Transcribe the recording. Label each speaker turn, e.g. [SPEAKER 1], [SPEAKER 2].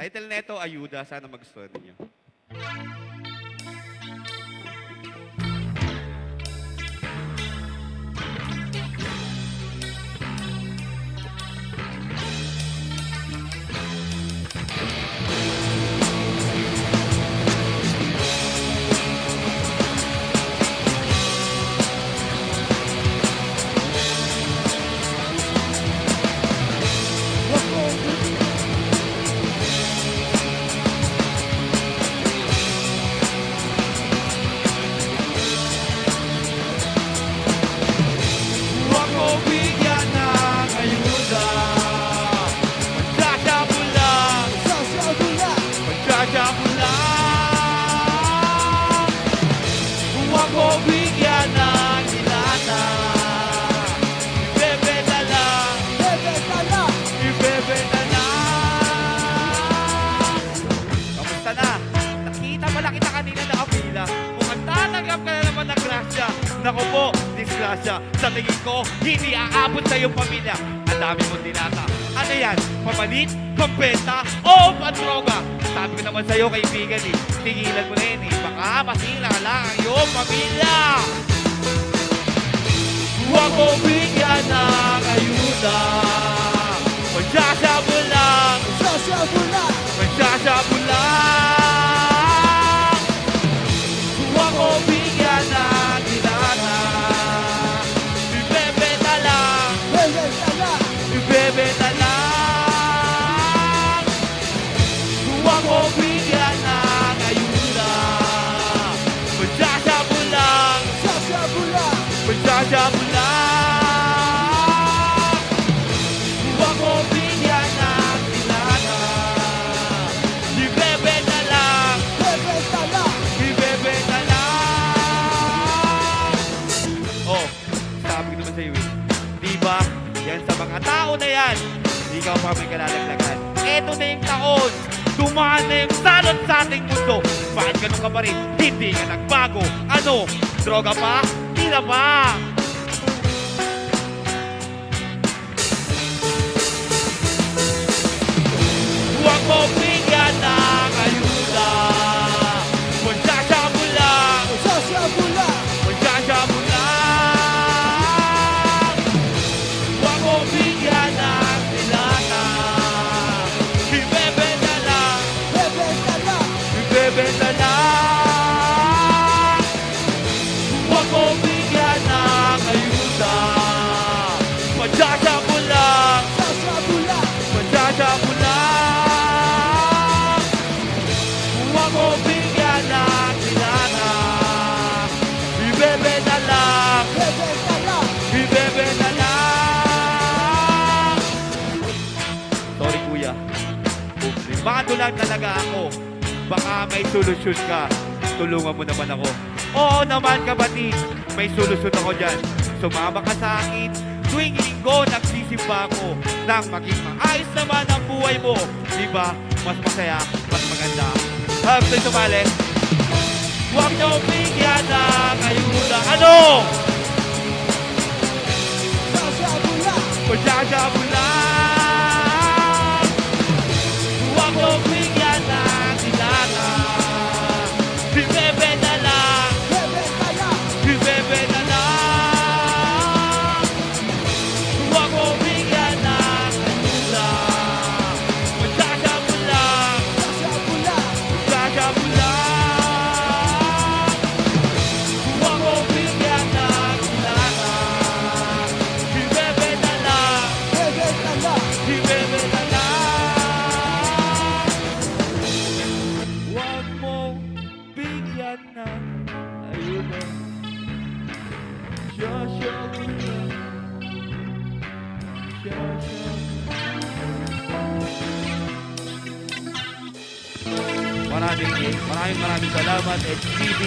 [SPEAKER 1] Title neto, Ayuda. Sana magustuhan niyo. Huwag mo bigyan ng ayuda. Magsasabi lang, magsasabi lang. Huwag mo bigyan ng ilana. Ibebenta lang, ibebenta lang. Kamusta na? Nakita pala kita kanina nakapila. Mukhang tatanggap ka na naman ng grasya. Naku po, disgrasya. Sa tingin ko, hindi aabot sa iyong pamilya. Ang dami mong dinata. Ano yan? Pamalit? Pambenta? O pandroga? Sabi ko naman sa'yo, kaibigan eh. Tigilan mo na yun eh. Baka masira lang ang iyong pamilya. Huwag mo bigyan ng ayuda. Magsasabi lang, magsasabi lang. Huwag mo bigyan ng ilana. Ibebenta lang, ibebenta lang. Huwag mo bigyan ng ayuda. Magsasabi lang, magsasabi lang. Huwag mo bigyan ng ilana. Ibebenta lang, ibebenta lang. Oh, sabi ko naman sa'yo eh. Diba? Yan sa mga tao na yan. Ikaw pa may kalalaglagan. Eto na yung taon. Dumaan na yung salot sa ating mundo. Bakit ganun ka pa rin? Hindi ka nagbago. Ano? Droga pa? Di na ba? Huwag mo bigyan ng ayuda. Magsasabi lang, magsasabi lang. Huwag mo bigyan ng ilana. Ibebenta lang, ibebenta lang. Huwag mo bigyan ng ayuda. Magsasabi lang, magsasabi lang. Huwag mo bigyan ng ilana. Ibebenta lang, ibebenta lang. Sorry kuya, baka lang talaga ako. Baka may solusyon ka. Tulungan mo naman ako. Oo naman kapatid, may solusyon ako dyan. Sumama ka sa akin. Tuwing linggo nagsisimba ako nang maging maayos naman ang buhay mo. Diba? Mas masaya, mas maganda. Habang sumali, huwag niyo bigyan ng ayuda. Ano? Magsasabi lang. Huwag niyo bigyan ng ilana. Ibebenta lang, ibebenta lang. Huwag mo bigyan ng ayuda. Magsasabi lang, magsasabi lang. Huwag mo bigyan ng ilana. Ibebenta lang, ibebenta lang. Huwag mo bigyan ng ayuda. Magsasabi lang. Maraming salamat, HTV.